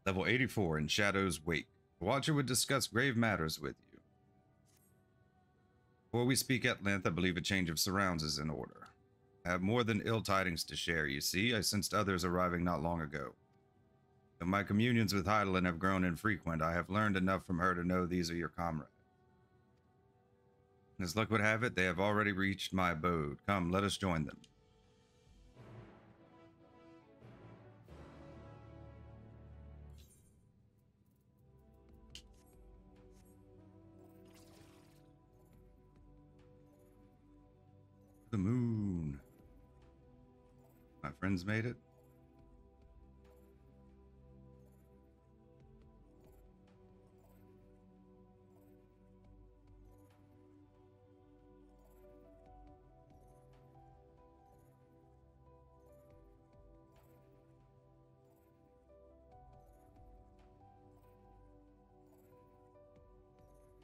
Level 84 in Shadow's Wake. The Watcher would discuss grave matters with you. Before we speak at length, I believe a change of surrounds is in order. I have more than ill tidings to share, you see. I sensed others arriving not long ago. Though my communions with Heidelin have grown infrequent, I have learned enough from her to know these are your comrades. As luck would have it, they have already reached my abode. Come, let us join them. The moon. My friends made it.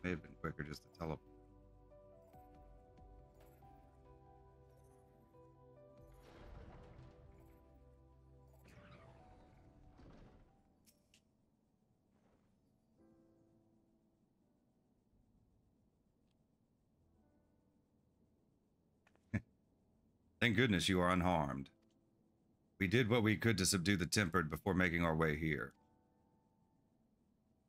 May have been quicker just to teleport. Thank goodness you are unharmed. We did what we could to subdue the Tempered before making our way here.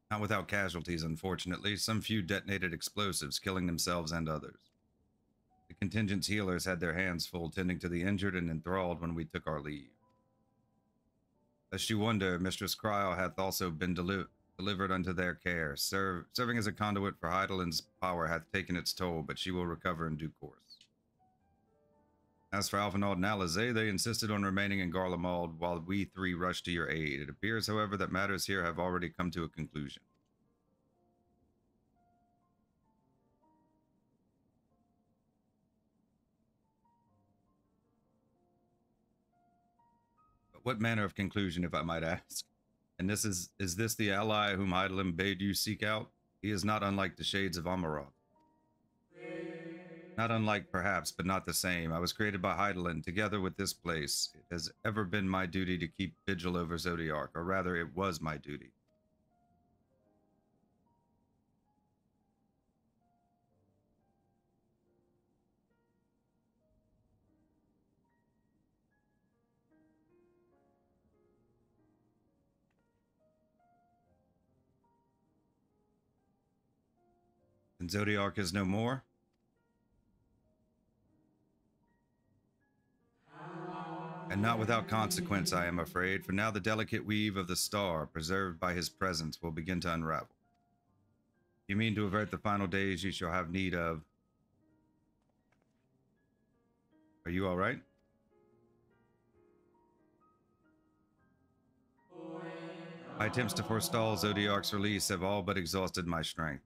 Not without casualties, unfortunately. Some few detonated explosives, killing themselves and others. The contingent's healers had their hands full tending to the injured and enthralled when we took our leave. Lest you wonder, Mistress Cryle hath also been delivered unto their care. Serving as a conduit for Heidelin's power hath taken its toll, but she will recover in due course. As for Alphinaud and Alizé, they insisted on remaining in Garlemald while we three rushed to your aid. It appears, however, that matters here have already come to a conclusion. But what manner of conclusion, if I might ask? And is this the ally whom Heidelin bade you seek out? He is not unlike the shades of Amaroth. Not unlike, perhaps, but not the same. I was created by Heidelin, together with this place. It has ever been my duty to keep vigil over Zodiark, or rather, it was my duty. And Zodiark is no more? And not without consequence, I am afraid, for now the delicate weave of the star, preserved by his presence, will begin to unravel. You mean to avert the final days you shall have need of? Are you all right? My attempts to forestall Zodiark's release have all but exhausted my strength.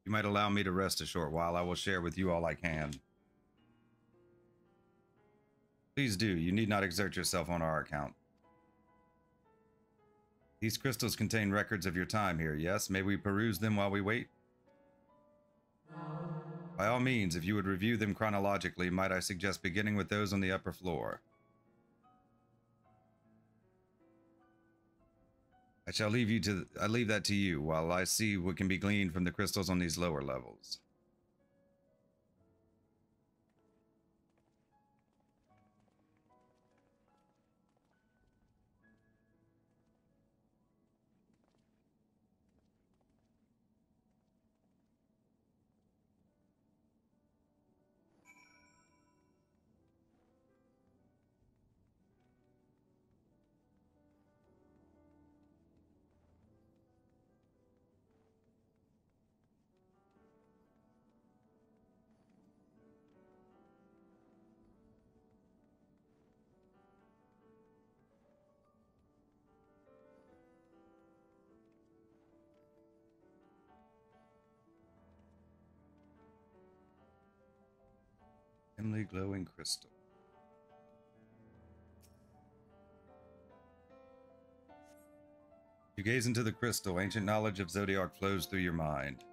You might allow me to rest a short while. I will share with you all I can. Please do. You need not exert yourself on our account. These crystals contain records of your time here, yes? May we peruse them while we wait? By all means, if you would review them chronologically, might I suggest beginning with those on the upper floor? I leave that to you while I see what can be gleaned from the crystals on these lower levels. Dimly glowing crystal. You gaze into the crystal, ancient knowledge of Zodiark flows through your mind.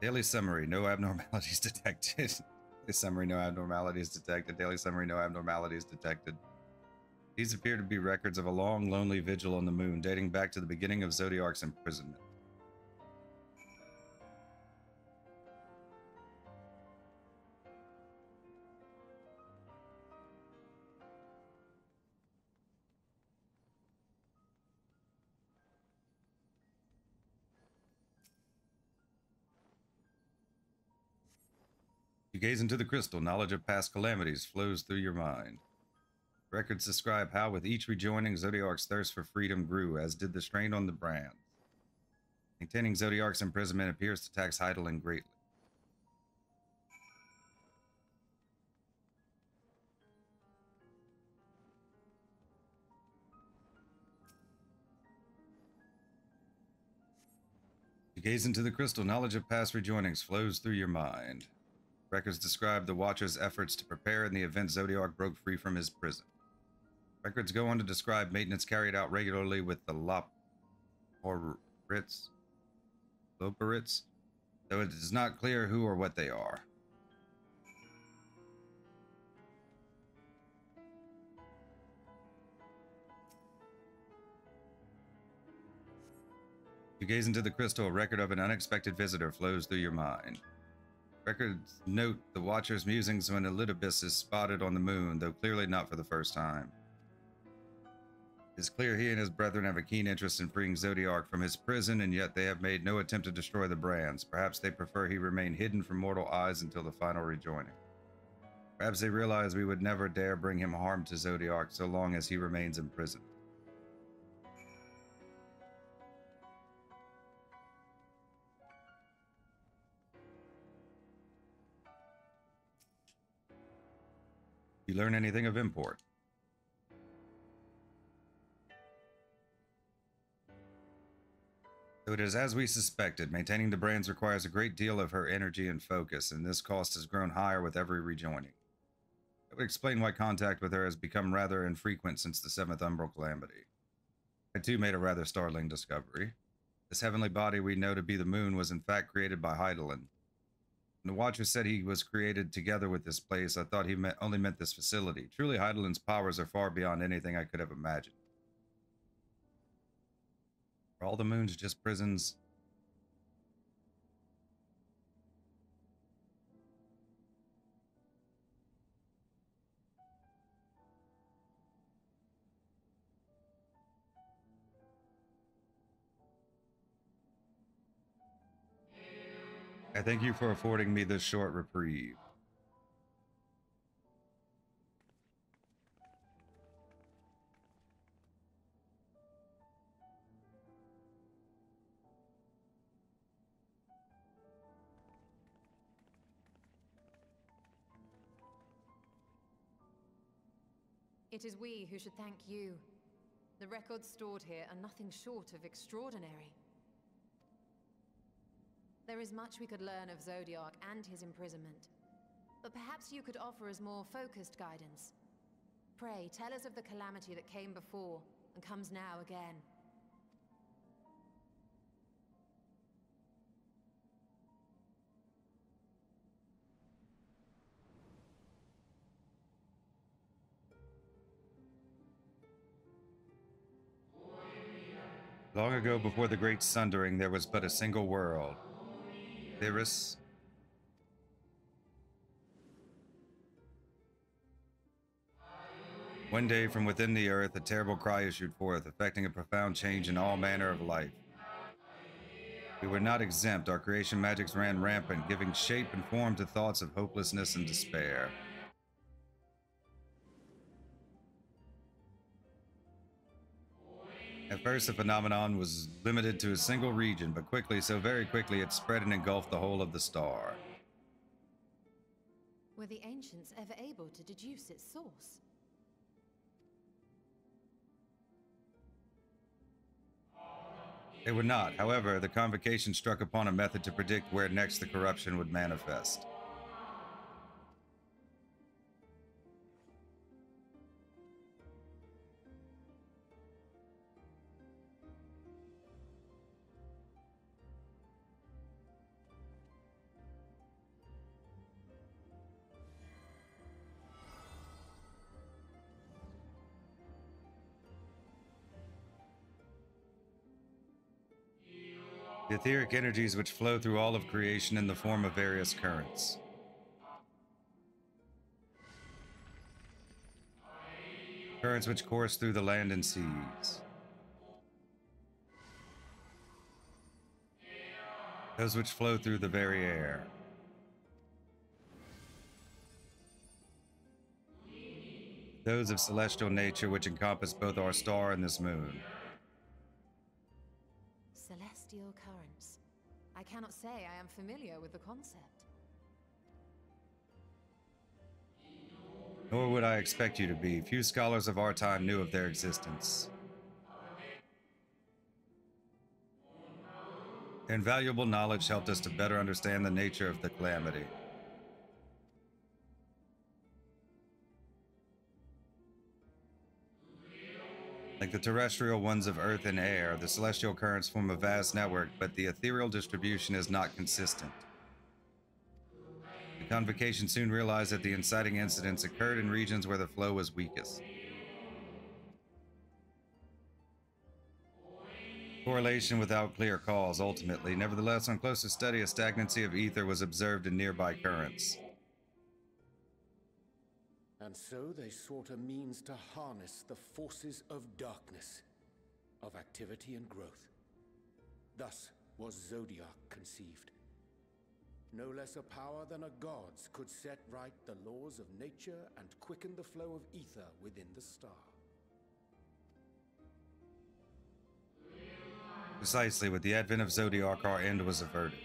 Daily summary, no abnormalities detected. Daily summary, no abnormalities detected. Daily summary, no abnormalities detected. These appear to be records of a long, lonely vigil on the moon dating back to the beginning of Zodiac's imprisonment. You gaze into the crystal, knowledge of past calamities flows through your mind. Records describe how, with each rejoining, Zodiac's thirst for freedom grew, as did the strain on the brands. Maintaining Zodiac's imprisonment appears to tax Heidelin greatly. You gaze into the crystal, knowledge of past rejoinings flows through your mind. Records describe the Watcher's efforts to prepare in the event Zodiac broke free from his prison. Records go on to describe maintenance carried out regularly with the Loporits, though it is not clear who or what they are. You gaze into the crystal, a record of an unexpected visitor flows through your mind. Records note the Watcher's musings when Elidibus is spotted on the moon, though clearly not for the first time. It is clear he and his brethren have a keen interest in freeing Zodiac from his prison, and yet they have made no attempt to destroy the brands. Perhaps they prefer he remain hidden from mortal eyes until the final rejoining. Perhaps they realize we would never dare bring him harm to Zodiac so long as he remains in prison. You learn anything of import? So it is as we suspected. Maintaining the brands requires a great deal of her energy and focus, and this cost has grown higher with every rejoining. That would explain why contact with her has become rather infrequent since the 7th Umbral Calamity. I too made a rather startling discovery. This heavenly body we know to be the moon was in fact created by Heidelin. When the Watcher said he was created together with this place, I thought he only meant this facility. Truly, Heidelin's powers are far beyond anything I could have imagined. Are all the moons just prisons? I thank you for affording me this short reprieve. It is we who should thank you. The records stored here are nothing short of extraordinary. There is much we could learn of Zodiac and his imprisonment, but perhaps you could offer us more focused guidance. Pray, tell us of the calamity that came before and comes now again. Long ago, before the Great Sundering, there was but a single world. Theris. One day, from within the earth, a terrible cry issued forth, affecting a profound change in all manner of life. We were not exempt. Our creation magics ran rampant, giving shape and form to thoughts of hopelessness and despair. At first, the phenomenon was limited to a single region, but quickly, so very quickly, it spread and engulfed the whole of the star. Were the ancients ever able to deduce its source? They would not. However, the convocation struck upon a method to predict where next the corruption would manifest. The etheric energies which flow through all of creation in the form of various currents. Currents which course through the land and seas. Those which flow through the very air. Those of celestial nature which encompass both our star and this moon. Celestial currents. I cannot say I am familiar with the concept. Nor would I expect you to be. Few scholars of our time knew of their existence. Their invaluable knowledge helped us to better understand the nature of the calamity. Like the terrestrial ones of earth and air, the celestial currents form a vast network, but the ethereal distribution is not consistent. The convocation soon realized that the inciting incidents occurred in regions where the flow was weakest. Correlation without clear cause, ultimately. Nevertheless, on closer study, a stagnancy of ether was observed in nearby currents. And so they sought a means to harness the forces of darkness, of activity and growth. Thus was Zodiac conceived. No less a power than a god's could set right the laws of nature and quicken the flow of ether within the star. Precisely, with the advent of Zodiac, our end was averted.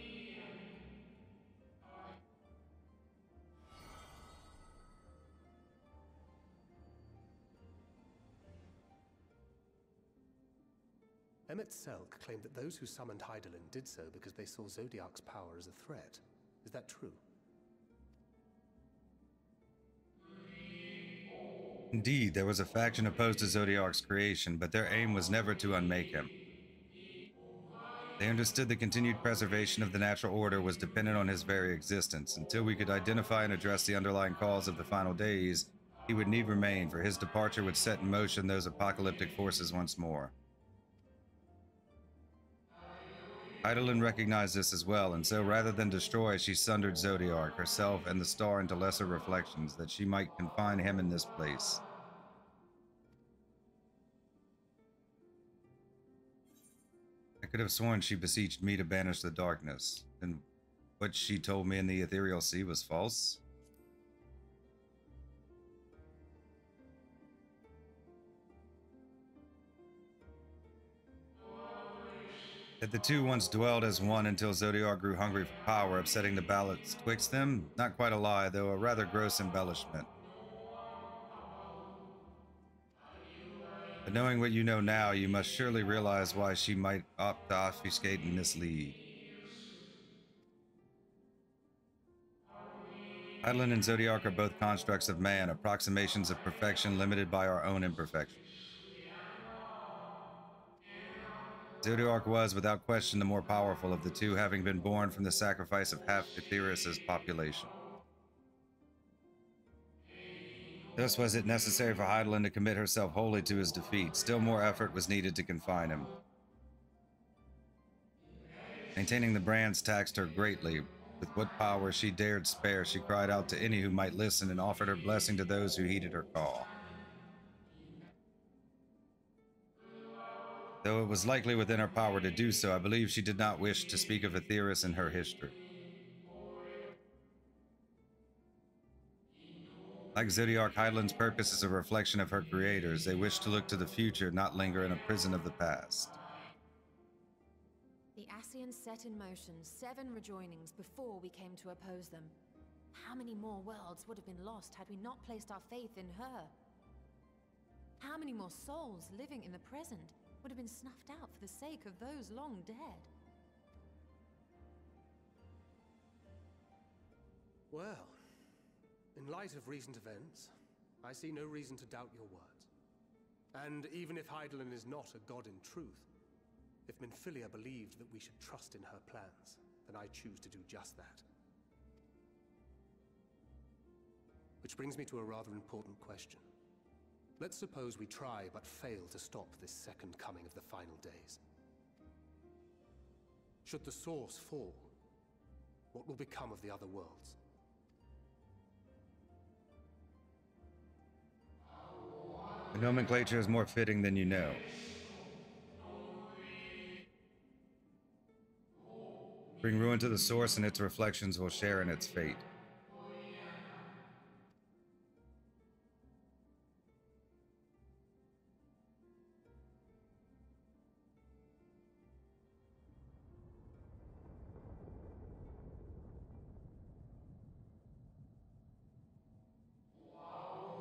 Emmett Selk claimed that those who summoned Hydaelyn did so because they saw Zodiac's power as a threat. Is that true? Indeed, there was a faction opposed to Zodiac's creation, but their aim was never to unmake him. They understood the continued preservation of the natural order was dependent on his very existence. Until we could identify and address the underlying cause of the final days, he would need remain, for his departure would set in motion those apocalyptic forces once more. Hydaelyn recognized this as well, and so rather than destroy, she sundered Zodiac, herself, and the star into lesser reflections, that she might confine him in this place. I could have sworn she beseeched me to banish the darkness, and what she told me in the ethereal sea was false. That the two once dwelled as one until Zodiac grew hungry for power, upsetting the balance twixt them? Not quite a lie, though a rather gross embellishment. But knowing what you know now, you must surely realize why she might opt to obfuscate and mislead. Hydaelyn and Zodiac are both constructs of man, approximations of perfection limited by our own imperfections. Zodiac was, without question, the more powerful of the two, having been born from the sacrifice of half Etheirys' population. Thus was it necessary for Hydaelyn to commit herself wholly to his defeat. Still more effort was needed to confine him. Maintaining the brands taxed her greatly. With what power she dared spare, she cried out to any who might listen and offered her blessing to those who heeded her call. Though it was likely within her power to do so, I believe she did not wish to speak of Etheirys in her history. Like Zodiac, Hydaelyn's purpose is a reflection of her creators. They wish to look to the future, not linger in a prison of the past. The Ascians set in motion 7 rejoinings before we came to oppose them. How many more worlds would have been lost had we not placed our faith in her? How many more souls living in the present would have been snuffed out for the sake of those long dead? Well, in light of recent events, I see no reason to doubt your words. And even if Hydaelyn is not a god in truth, if Minfilia believed that we should trust in her plans, then I choose to do just that. Which brings me to a rather important question. Let's suppose we try but fail to stop this second coming of the final days. Should the source fall, what will become of the other worlds? The nomenclature is more fitting than you know. Bring ruin to the source, and its reflections will share in its fate.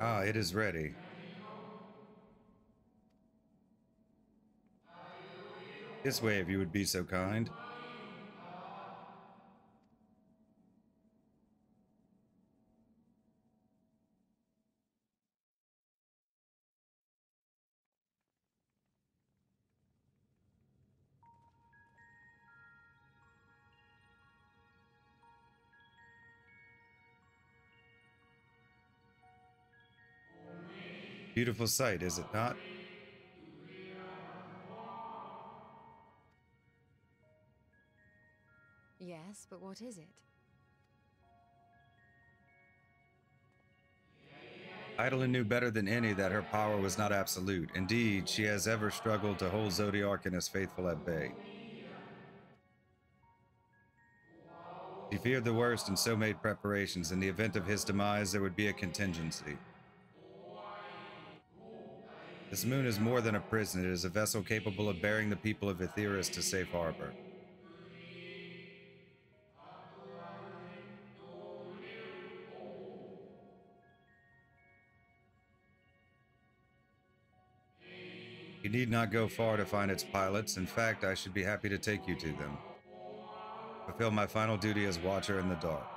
Ah, it is ready. This way, if you would be so kind. Beautiful sight, is it not? Yes, but what is it? Eidolon knew better than any that her power was not absolute. Indeed, she has ever struggled to hold Zodiark and his faithful at bay. He feared the worst and so made preparations. In the event of his demise, there would be a contingency. This moon is more than a prison. It is a vessel capable of bearing the people of Etheirys to safe harbor. You need not go far to find its pilots. In fact, I should be happy to take you to them. Fulfill my final duty as Watcher in the dark.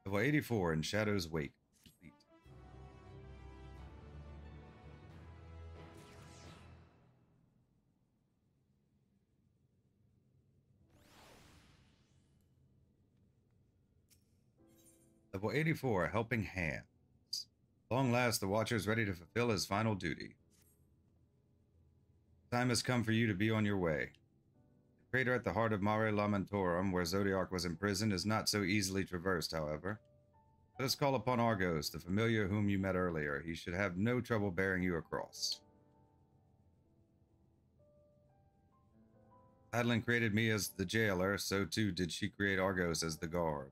Level 84 in Shadow's Wake. Complete. Level 84, Helping Hands. Long last, the Watcher is ready to fulfill his final duty. Time has come for you to be on your way. The crater at the heart of Mare Lamentorum, where Zodiark was imprisoned, is not so easily traversed, however. Let us call upon Argos, the familiar whom you met earlier. He should have no trouble bearing you across. Adeline created me as the jailer, so too did she create Argos as the guard.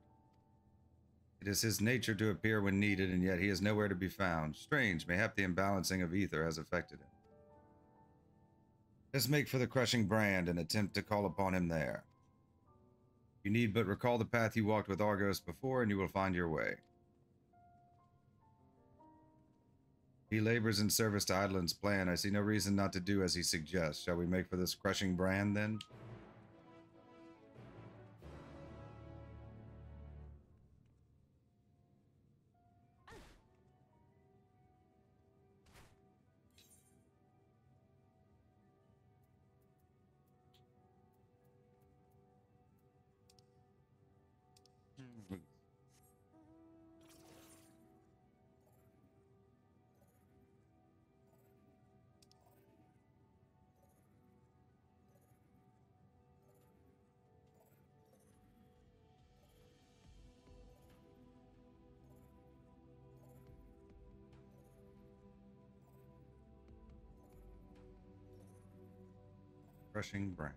It is his nature to appear when needed, and yet he is nowhere to be found. Strange, mayhap the imbalancing of ether has affected him. Let's make for the crushing brand and attempt to call upon him there. You need but recall the path you walked with Argos before, and you will find your way. He labors in service to Eidolon's plan. I see no reason not to do as he suggests. Shall we make for this crushing brand, then? Crushing brand.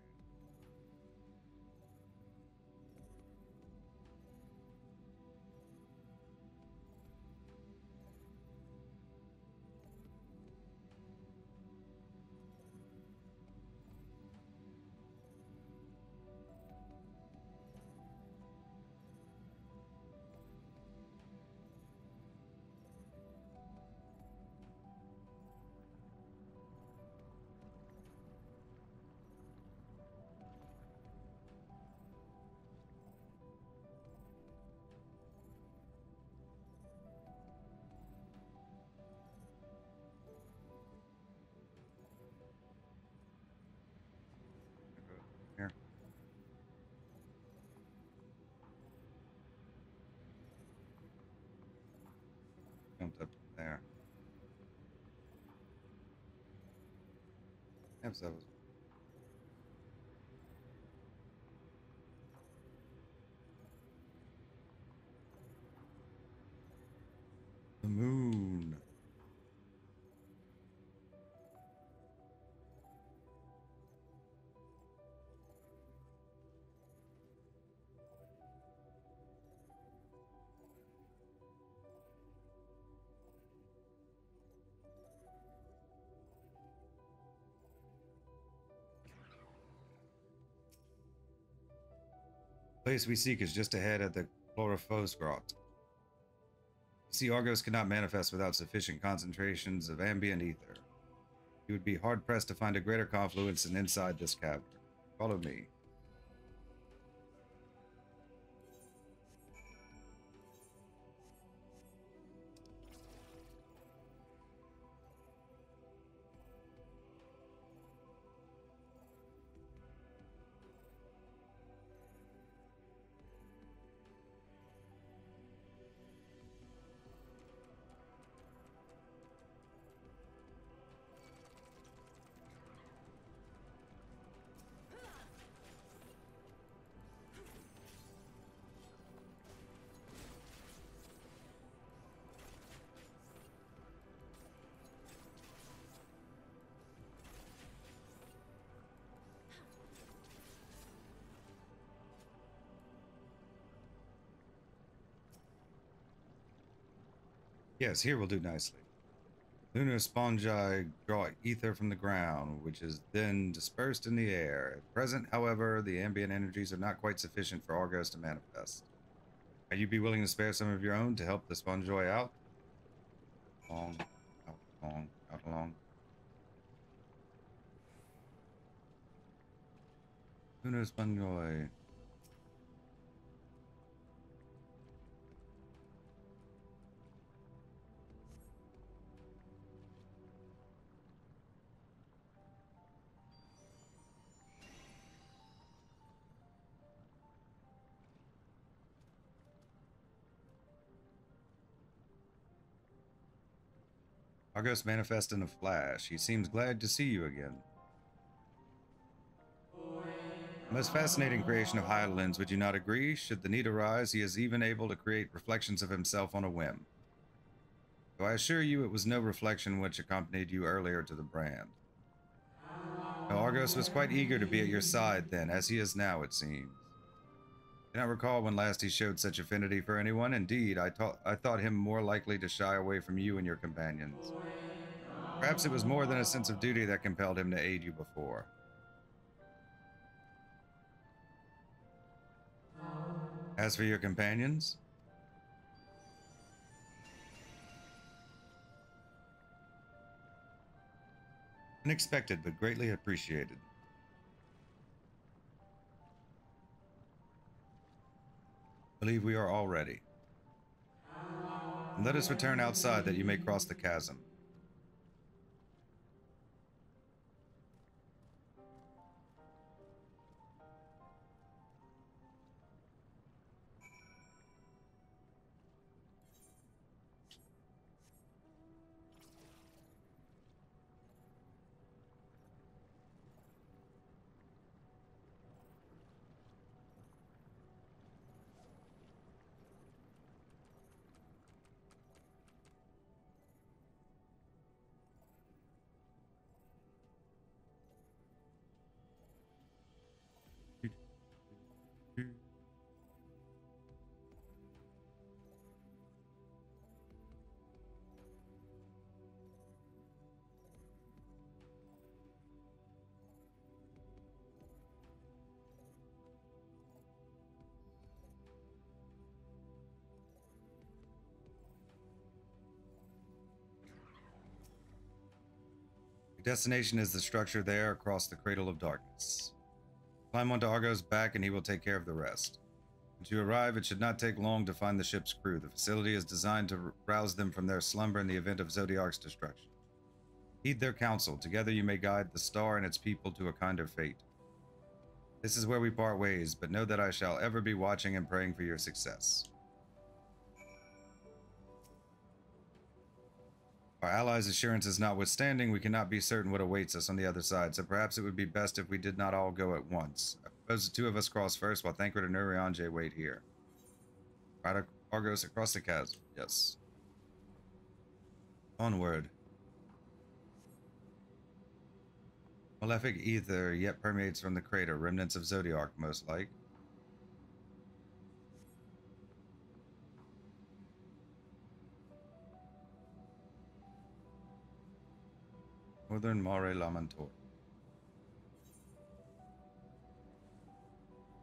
Perhaps that was the moon. The place we seek is just ahead at the Chlorophyll Grot. You see, Argos cannot manifest without sufficient concentrations of ambient ether. You would be hard-pressed to find a greater confluence than inside this cavern. Follow me. Yes, here will do nicely. Lunar spongi draw ether from the ground, which is then dispersed in the air. At present, however, the ambient energies are not quite sufficient for Argos to manifest. Might you be willing to spare some of your own to help the spongi out? Long, out along. Lunar spongi. Argos manifests in a flash. He seems glad to see you again. A most fascinating creation of Hydalin's, would you not agree? Should the need arise, he is even able to create reflections of himself on a whim. Though I assure you it was no reflection which accompanied you earlier to the brand. No, Argos was quite eager to be at your side then, as he is now, it seems. I cannot recall when last he showed such affinity for anyone. Indeed, I thought him more likely to shy away from you and your companions. Perhaps it was more than a sense of duty that compelled him to aid you before. As for your companions, unexpected but greatly appreciated. I believe we are all ready. And let us return outside that you may cross the chasm. Your destination is the structure there across the Cradle of Darkness. Climb onto Argo's back and he will take care of the rest. Once you arrive, it should not take long to find the ship's crew. The facility is designed to rouse them from their slumber in the event of Zodiark's destruction. Heed their counsel. Together you may guide the star and its people to a kinder fate. This is where we part ways, but know that I shall ever be watching and praying for your success. Our allies' assurances notwithstanding, we cannot be certain what awaits us on the other side, so perhaps it would be best if we did not all go at once. I propose the two of us cross first, while Thancred and Urianger wait here. Ride Argos across the chasm. Yes. Onward. Malefic ether yet permeates from the crater, remnants of Zodiac, most like. Northern Mare Lamentor.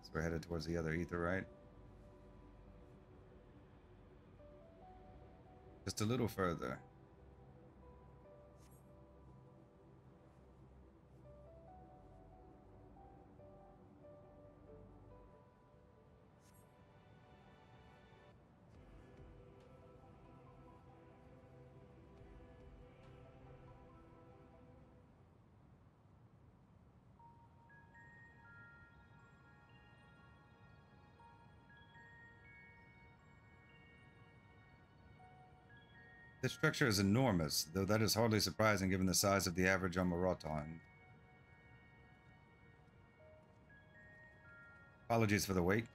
So we're headed towards the other ether, right? Just a little further. This structure is enormous, though that is hardly surprising given the size of the average Omarotan. Apologies for the wait.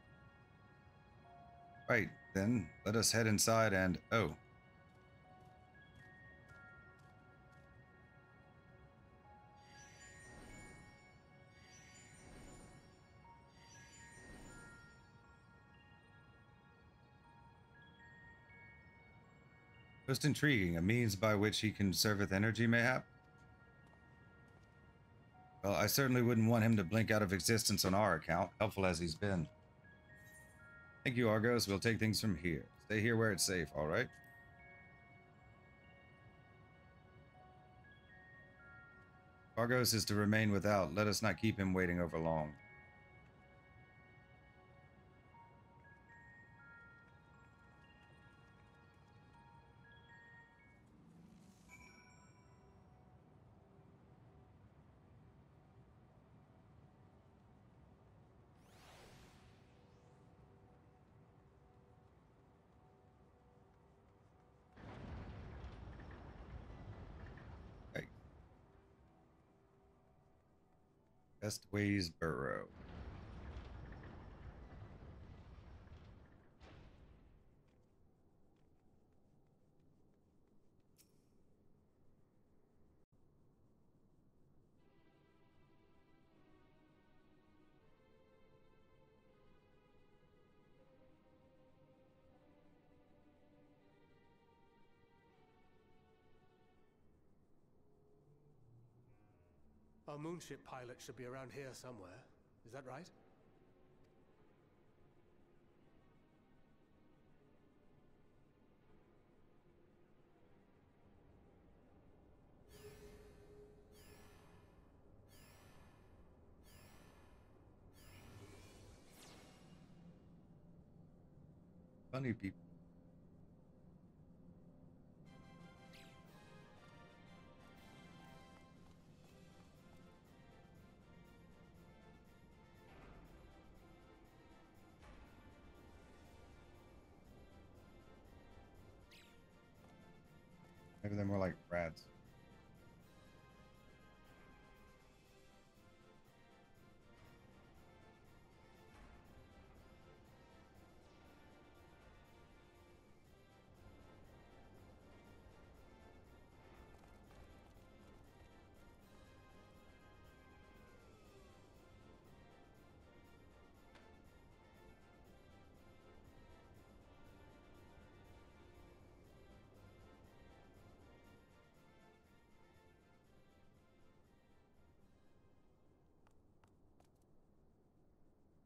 Right, then, let us head inside and... oh. Most intriguing, a means by which he conserveth energy, mayhap? Well, I certainly wouldn't want him to blink out of existence on our account, helpful as he's been. Thank you, Argos. We'll take things from here. Stay here where it's safe, alright? Argos is to remain without. Let us not keep him waiting over long. Best ways burrow. Our moonship pilot should be around here somewhere. Is that right? Funny people. Maybe they're more like rats.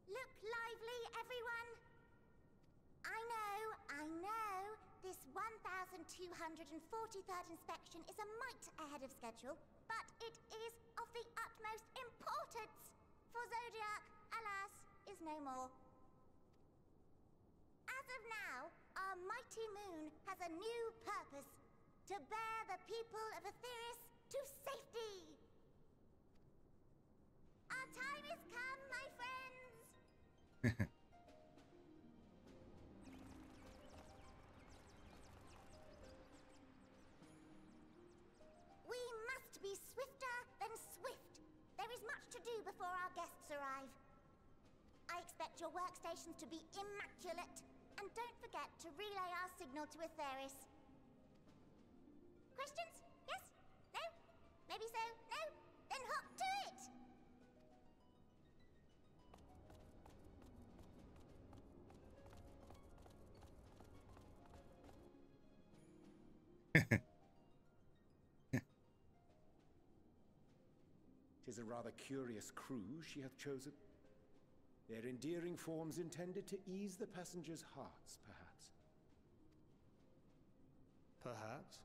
Look lively, everyone! I know, this 1243rd inspection is a mite ahead of schedule, but it is of the utmost importance, for Zodiac, alas, is no more. As of now, our mighty moon has a new purpose, to bear the people of Etheris to safety! Our time has come, my friends! before our guests arrive. I expect your workstations to be immaculate, and don't forget to relay our signal to Aetheris. Questions? Yes? No? Maybe so? No? Then hop to it! Tis a rather curious crew she hath chosen. Their endearing forms intended to ease the passengers' hearts, perhaps. Perhaps.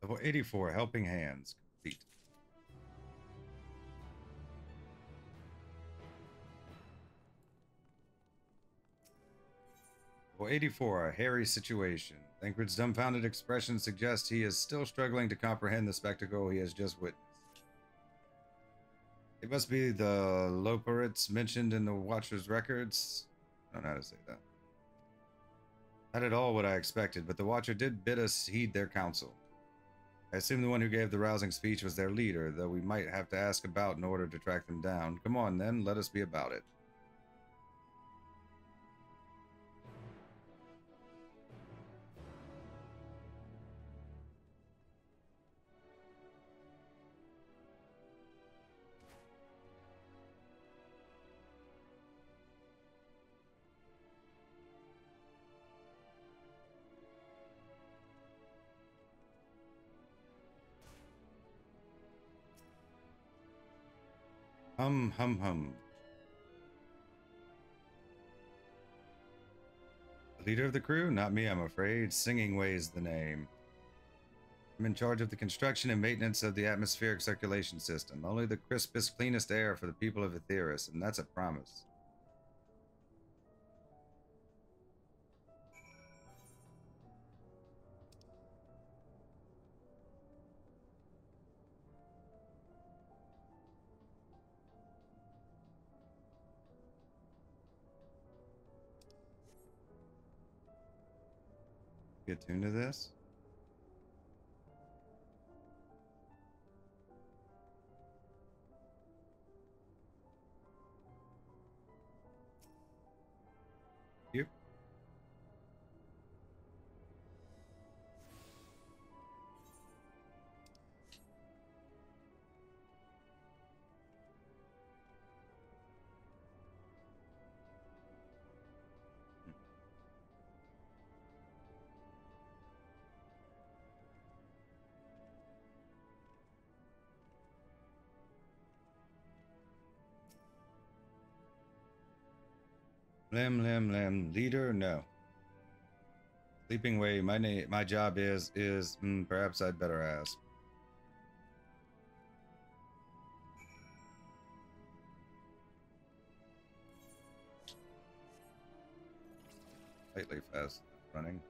Level 84, Helping Hands, complete. Level 84, a hairy situation. Thancred's dumbfounded expression suggests he is still struggling to comprehend the spectacle he has just witnessed. It must be the Loporits mentioned in the Watcher's records. I don't know how to say that. Not at all what I expected, but the Watcher did bid us heed their counsel. I assume the one who gave the rousing speech was their leader, though we might have to ask about in order to track them down. Come on, then, let us be about it. Hum, hum, hum. The leader of the crew? Not me, I'm afraid. Singing Way's the name. I'm in charge of the construction and maintenance of the atmospheric circulation system. Only the crispest, cleanest air for the people of Aetheris, and that's a promise. Get tuned to this. Yep. Lem. Leader? No. Sleeping Way, my job is perhaps I'd better ask. Slightly fast running.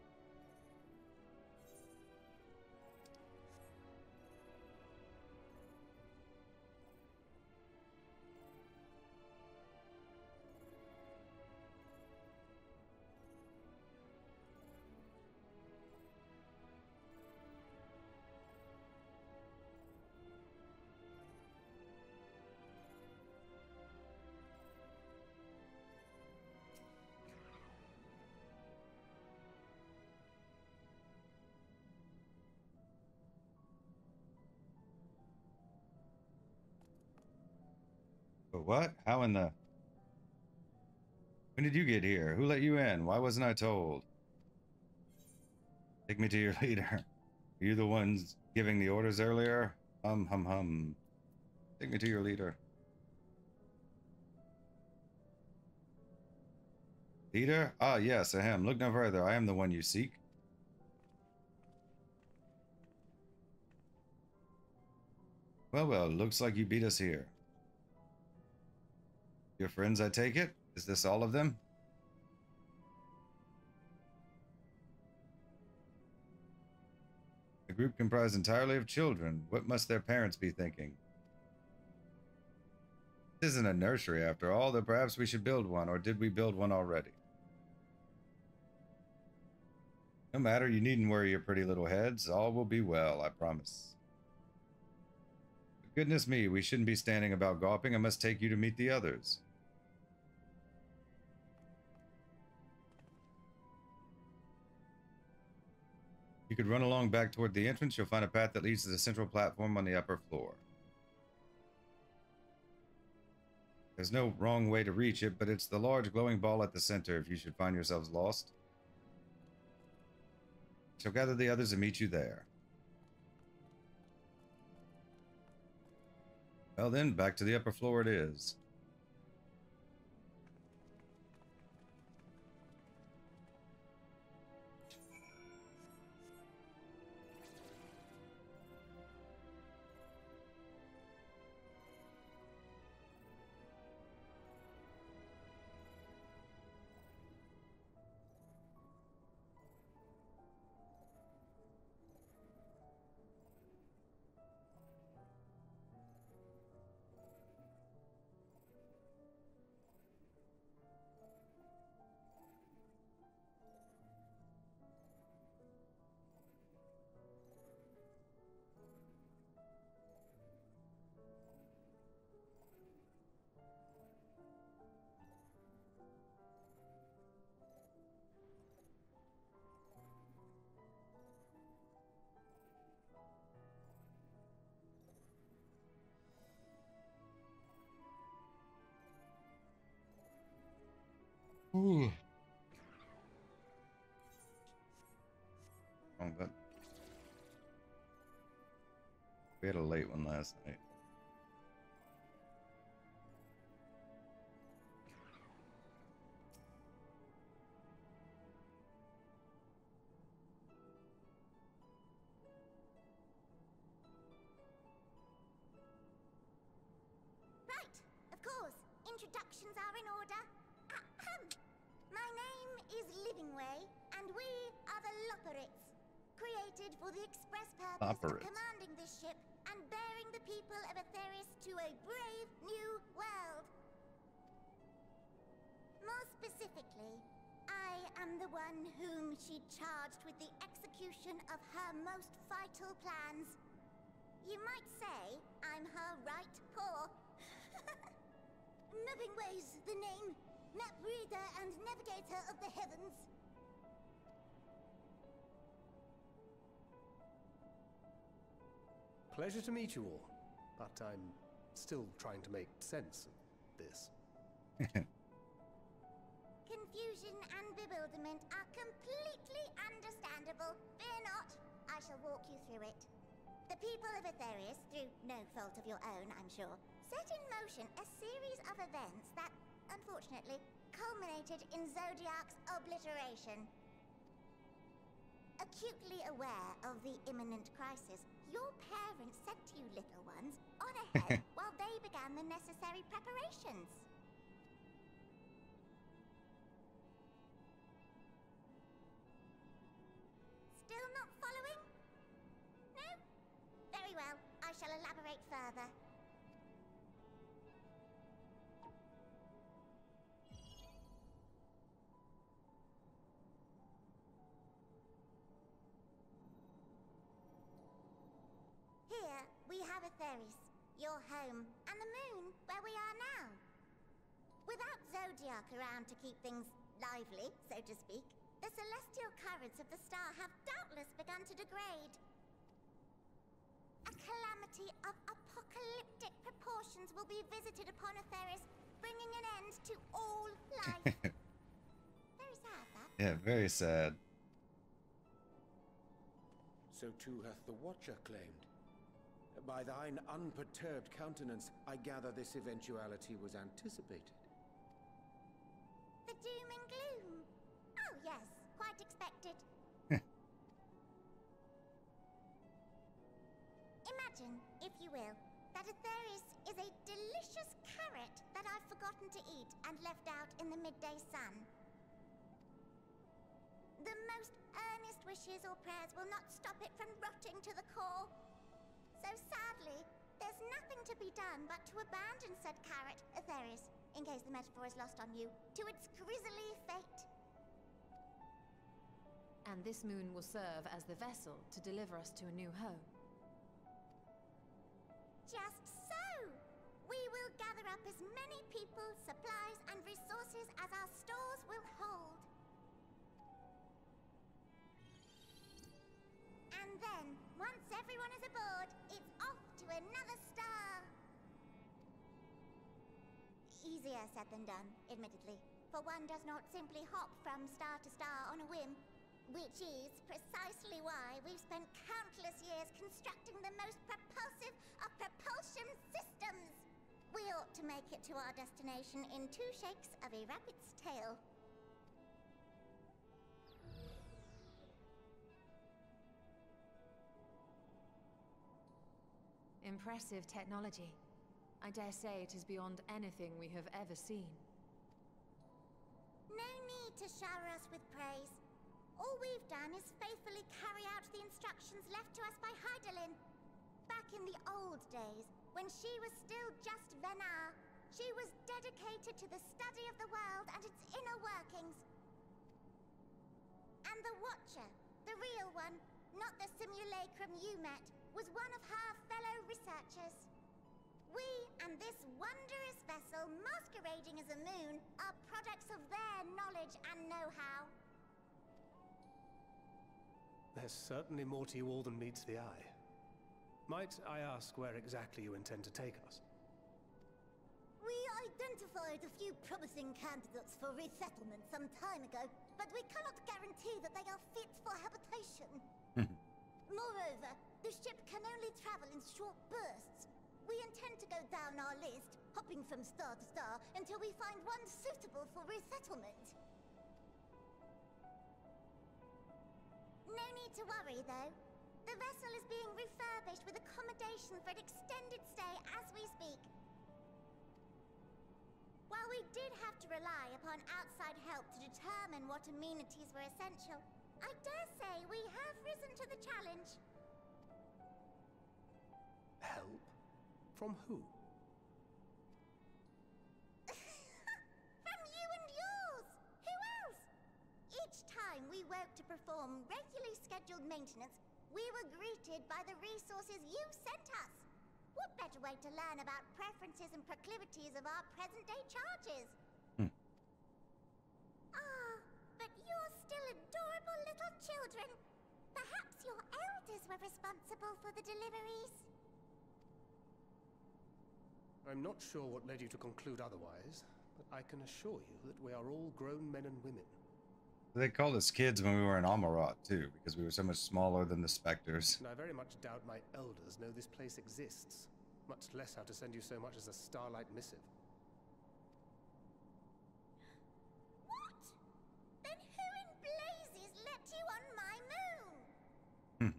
But what? How in the... When did you get here? Who let you in? Why wasn't I told? Take me to your leader. Are you the ones giving the orders earlier? Hum. Take me to your leader. Leader? Ah, yes, I am. Look no further. I am the one you seek. Well, looks like you beat us here. Your friends, I take it? Is this all of them? A group comprised entirely of children. What must their parents be thinking? This isn't a nursery after all, though perhaps we should build one, or did we build one already? No matter, you needn't worry your pretty little heads. All will be well, I promise. But goodness me, we shouldn't be standing about gawping. I must take you to meet the others. You could run along back toward the entrance. You'll find a path that leads to the central platform on the upper floor. There's no wrong way to reach it, but it's the large glowing ball at the center if you should find yourselves lost. So gather the others and meet you there. Well then, back to the upper floor it is. Ooh. Wrong button. We had a late one last night. Right, of course. Introductions are in order. Ahem. My name is Livingway, and we are the Loporits, created for the express purpose of commanding this ship and bearing the people of Aetheris to a brave new world. More specifically, I am the one whom she charged with the execution of her most vital plans. You might say I'm her right paw. Livingway's the name. Map reader and navigator of the heavens. Pleasure to meet you all, but I'm still trying to make sense of this. Confusion and bewilderment are completely understandable. Fear not, I shall walk you through it. The people of Aetheris, through no fault of your own, I'm sure, set in motion a series of events that, unfortunately, culminated in Zodiac's obliteration. Acutely aware of the imminent crisis, your parents sent you little ones on ahead while they began the necessary preparations. Still not following? No? Very well, I shall elaborate further. Here, we have Aetheris, your home, and the moon, where we are now. Without Zodiac around to keep things lively, so to speak, the celestial currents of the star have doubtless begun to degrade. A calamity of apocalyptic proportions will be visited upon Aetheris, bringing an end to all life. Very sad, that. Yeah, very sad. So too hath the Watcher claimed. By thine unperturbed countenance, I gather this eventuality was anticipated. The doom and gloom. Oh yes, quite expected. Imagine, if you will, that Aetheris is a delicious carrot that I've forgotten to eat and left out in the midday sun. The most earnest wishes or prayers will not stop it from rotting to the core. So sadly, there's nothing to be done but to abandon said carrot, Aetheris, in case the metaphor is lost on you, to its grisly fate. And this moon will serve as the vessel to deliver us to a new home. Just so! We will gather up as many people, supplies, and resources as our stores will hold. And then, once everyone is aboard, it's off to another star. Easier said than done, admittedly, for one does not simply hop from star to star on a whim. Which is precisely why we've spent countless years constructing the most propulsive of propulsion systems. We ought to make it to our destination in 2 shakes of a rabbit's tail. Impressive technology. I dare say it is beyond anything we have ever seen. No need to shower us with praise. All we've done is faithfully carry out the instructions left to us by Hydaelyn. Back in the old days, when she was still just Venar, she was dedicated to the study of the world and its inner workings. And the Watcher, the real one, not the simulacrum you met, was one of her fellow researchers. We and this wondrous vessel masquerading as a moon are products of their knowledge and know-how. There's certainly more to you all than meets the eye. Might I ask where exactly you intend to take us? We identified a few promising candidates for resettlement some time ago, but we cannot guarantee that they are fit for habitation. Moreover, the ship can only travel in short bursts. We intend to go down our list, hopping from star to star, until we find one suitable for resettlement. No need to worry, though. The vessel is being refurbished with accommodation for an extended stay as we speak. While we did have to rely upon outside help to determine what amenities were essential, I dare say we have risen to the challenge. Help? From who? From you and yours! Who else? Each time we woke to perform regularly scheduled maintenance, we were greeted by the resources you sent us. What better way to learn about preferences and proclivities of our present-day charges? Ah, but you're still adorable little children. Perhaps your elders were responsible for the deliveries. I'm not sure what led you to conclude otherwise, but I can assure you that we are all grown men and women. They called us kids when we were in Amarot, too, because we were so much smaller than the Spectres. And I very much doubt my elders know this place exists, much less how to send you so much as a starlight missive. What? Then who in blazes let you on my moon?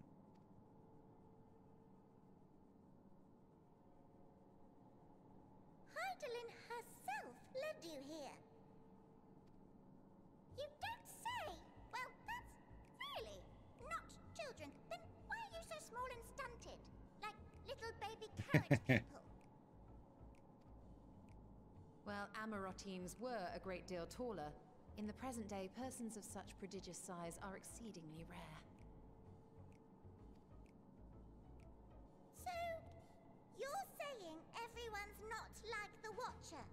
Hydaelyn herself led you here. You don't say! Well, that's really not children. Then why are you so small and stunted? Like little baby carrot people. Well, Amarotines were a great deal taller. In the present day, persons of such prodigious size are exceedingly rare. So, you're saying everyone's not like the Watcher?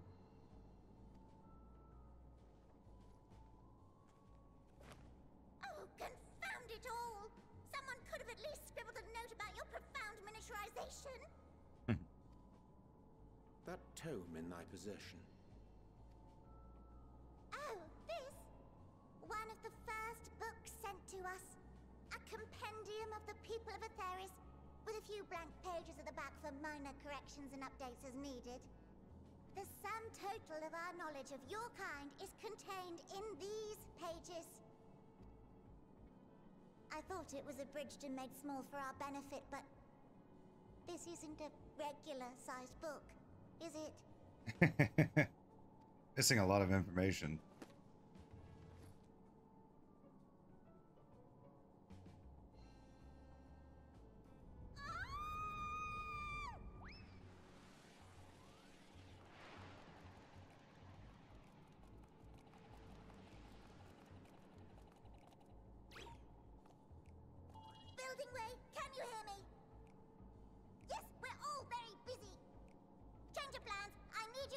Oh, confound it all! Someone could have at least scribbled a note about your profound miniaturization. That tome in thy possession. Oh, this? One of the first books sent to us. A compendium of the people of Aetheris, with a few blank pages at the back for minor corrections and updates as needed. The sum total of our knowledge of your kind is contained in these pages. I thought it was abridged and made small for our benefit, but this isn't a regular-sized book, is it? Missing a lot of information.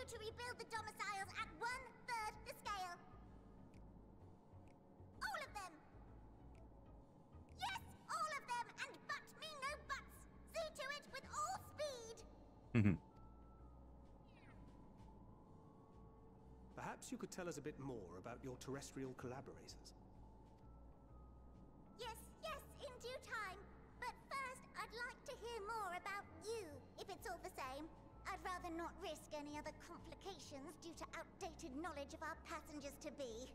to rebuild the domiciles at 1/3 the scale. All of them! Yes, all of them, and but me no buts! See to it with all speed! Perhaps you could tell us a bit more about your terrestrial collaborators. Yes, in due time. But first, I'd like to hear more about you, if it's all the same. I'd rather not risk any other complications due to outdated knowledge of our passengers-to-be.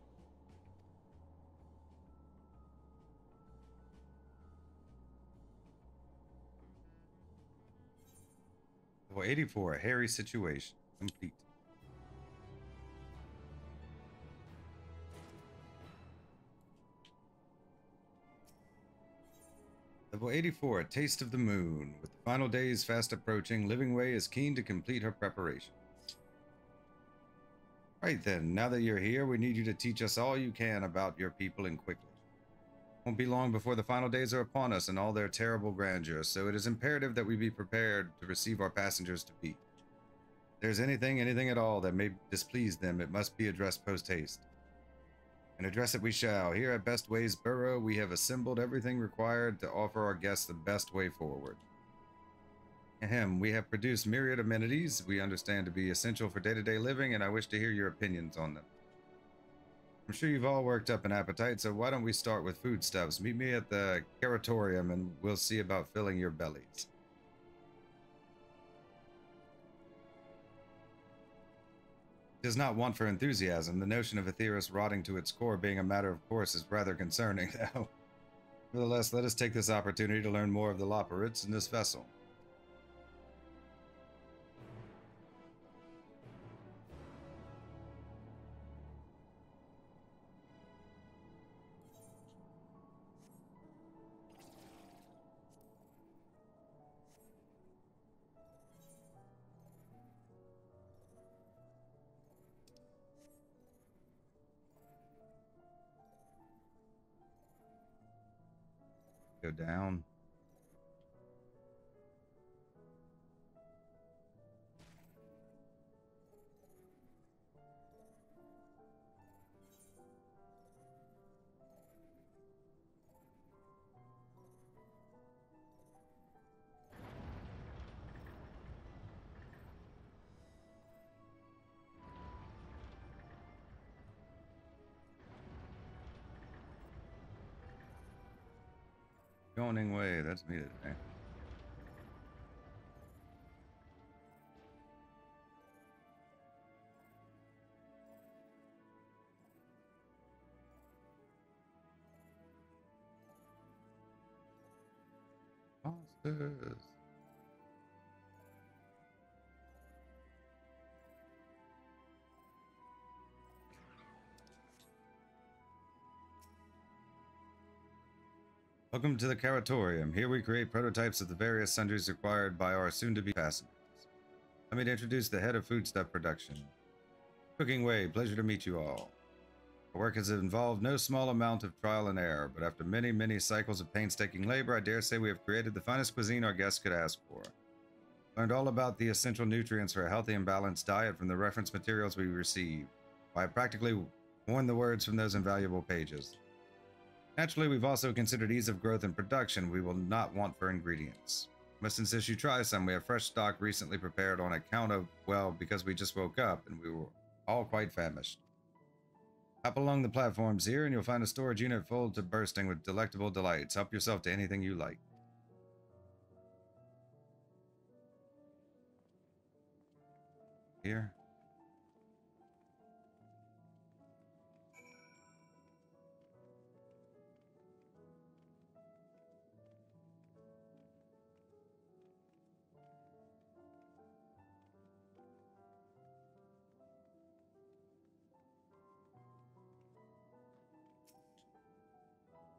Level 84, a hairy situation. Complete. Level 84, a taste of the moon. With the final days fast approaching, Living Way is keen to complete her preparations. Right then, now that you're here, we need you to teach us all you can about your people and quickly. Won't be long before the final days are upon us in all their terrible grandeur, so it is imperative that we be prepared to receive our passengers to be. If there's anything at all that may displease them, it must be addressed post-haste. And address it we shall. Here at Best Ways Borough, we have assembled everything required to offer our guests the best way forward. Ahem, we have produced myriad amenities we understand to be essential for day-to-day living, and I wish to hear your opinions on them. I'm sure you've all worked up an appetite, so why don't we start with foodstuffs? Meet me at the Caratorium, and we'll see about filling your bellies. It is not one for enthusiasm. The notion of Aetheris rotting to its core being a matter of course is rather concerning, though. Nevertheless, let us take this opportunity to learn more of the Loporrits in this vessel. Go down. Going way, that's me today. Monsters. Welcome to the Caratorium. Here we create prototypes of the various sundries required by our soon-to-be passengers. Let me introduce the head of foodstuff production. Cooking Way, pleasure to meet you all. Our work has involved no small amount of trial and error, but after many, many cycles of painstaking labor, I dare say we have created the finest cuisine our guests could ask for. Learned all about the essential nutrients for a healthy and balanced diet from the reference materials we received. I practically worn the words from those invaluable pages. Naturally, we've also considered ease of growth and production we will not want for ingredients. I must insist you try some. We have fresh stock recently prepared on account of, well, because we just woke up and we were all quite famished. Hop along the platforms here and you'll find a storage unit full to bursting with delectable delights. Help yourself to anything you like. Here.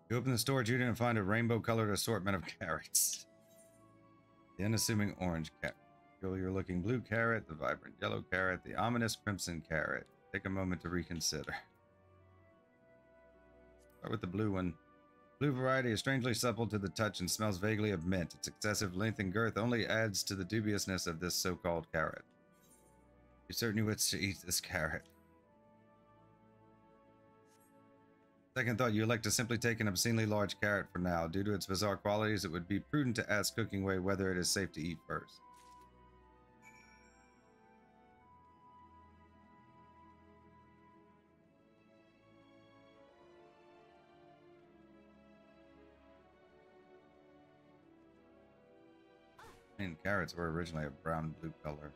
You open the storage unit and find a rainbow-colored assortment of carrots. The unassuming orange carrot, the peculiar-looking blue carrot, the vibrant yellow carrot, the ominous crimson carrot. Take a moment to reconsider. Start with the blue one. Blue variety is strangely supple to the touch and smells vaguely of mint. Its excessive length and girth only adds to the dubiousness of this so-called carrot. You certainly wish to eat this carrot. Second thought, you elect to simply take an obscenely large carrot for now. Due to its bizarre qualities, it would be prudent to ask Cooking Way whether it is safe to eat first. And carrots were originally a brown-blue color.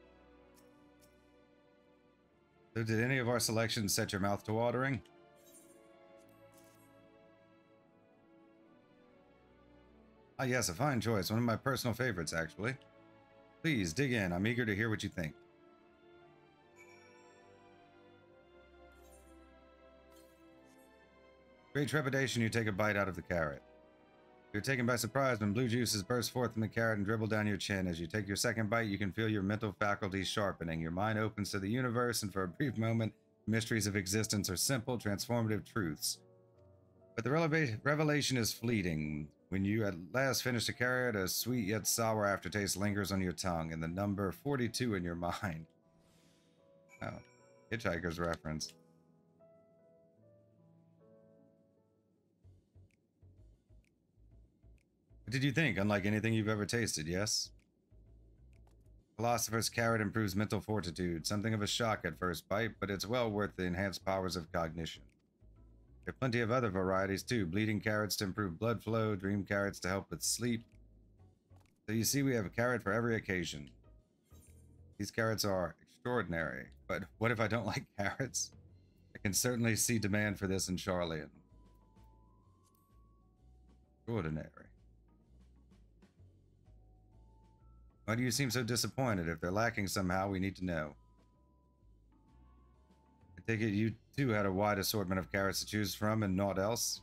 So did any of our selections set your mouth to watering? Ah, yes, a fine choice. One of my personal favorites, actually. Please, dig in. I'm eager to hear what you think. Great trepidation, you take a bite out of the carrot. You're taken by surprise when blue juices burst forth from the carrot and dribble down your chin. As you take your second bite, you can feel your mental faculties sharpening. Your mind opens to the universe, and for a brief moment, the mysteries of existence are simple, transformative truths. But the revelation is fleeting. When you at last finish the carrot, a sweet yet sour aftertaste lingers on your tongue, and the number 42 in your mind. Oh, Hitchhiker's reference. What did you think? Unlike anything you've ever tasted, yes? Philosopher's carrot improves mental fortitude. Something of a shock at first bite, but it's well worth the enhanced powers of cognition. There are plenty of other varieties too. Bleeding carrots to improve blood flow, dream carrots to help with sleep. So you see, we have a carrot for every occasion. These carrots are extraordinary, but what if I don't like carrots? I can certainly see demand for this in Charlian. Extraordinary. Why do you seem so disappointed? If they're lacking somehow, we need to know. I take it you too had a wide assortment of carrots to choose from and naught else?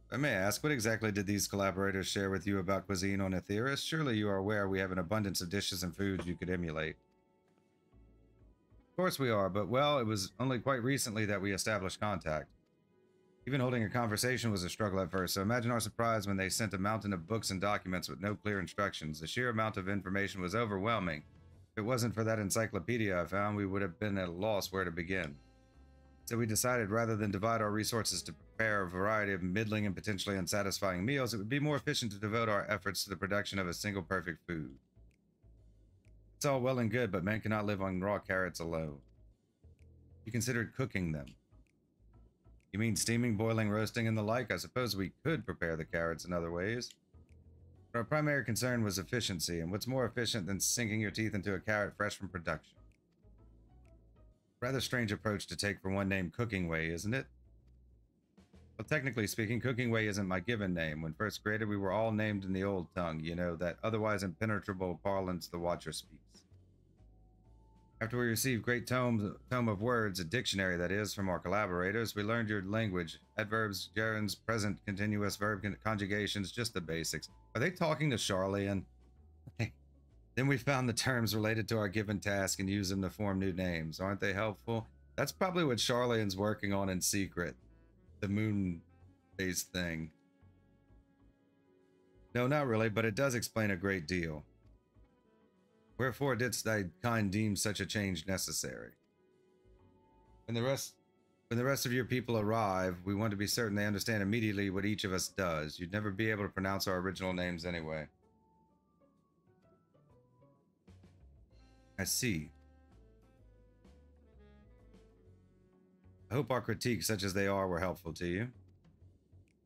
I may ask, what exactly did these collaborators share with you about cuisine on Aetheris? Surely you are aware we have an abundance of dishes and foods you could emulate. Of course we are, but well, it was only quite recently that we established contact. Even holding a conversation was a struggle at first, so imagine our surprise when they sent a mountain of books and documents with no clear instructions. The sheer amount of information was overwhelming. If it wasn't for that encyclopedia I found, we would have been at a loss where to begin. So we decided rather than divide our resources to prepare a variety of middling and potentially unsatisfying meals, it would be more efficient to devote our efforts to the production of a single perfect food. It's all well and good, but men cannot live on raw carrots alone. You considered cooking them. You mean steaming, boiling, roasting, and the like? I suppose we could prepare the carrots in other ways. But our primary concern was efficiency, and what's more efficient than sinking your teeth into a carrot fresh from production? Rather strange approach to take for one named Cooking Way, isn't it? Well, technically speaking, Cooking Way isn't my given name. When first created, we were all named in the old tongue, you know, that otherwise impenetrable parlance the Watcher speaks. After we received great tome of words, a dictionary that is, from our collaborators, we learned your language, adverbs, gerunds, present, continuous, verb conjugations, just the basics. Are they talking to Charlian? Then we found the terms related to our given task and used them to form new names. Aren't they helpful? That's probably what Charlian's working on in secret. The moon-based thing. No, not really, but it does explain a great deal. Wherefore didst thy kind deem such a change necessary? When the rest of your people arrive, we want to be certain they understand immediately what each of us does. You'd never be able to pronounce our original names anyway. I see. I hope our critiques, such as they are, were helpful to you.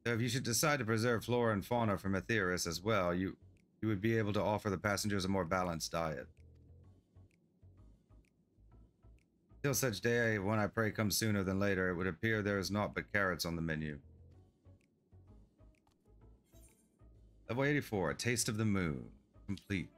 So if you should decide to preserve flora and fauna from Aetheris as well, you would be able to offer the passengers a more balanced diet. Till such day, when I pray comes sooner than later, it would appear there is naught but carrots on the menu. Level 84, A Taste of the Moon. Complete.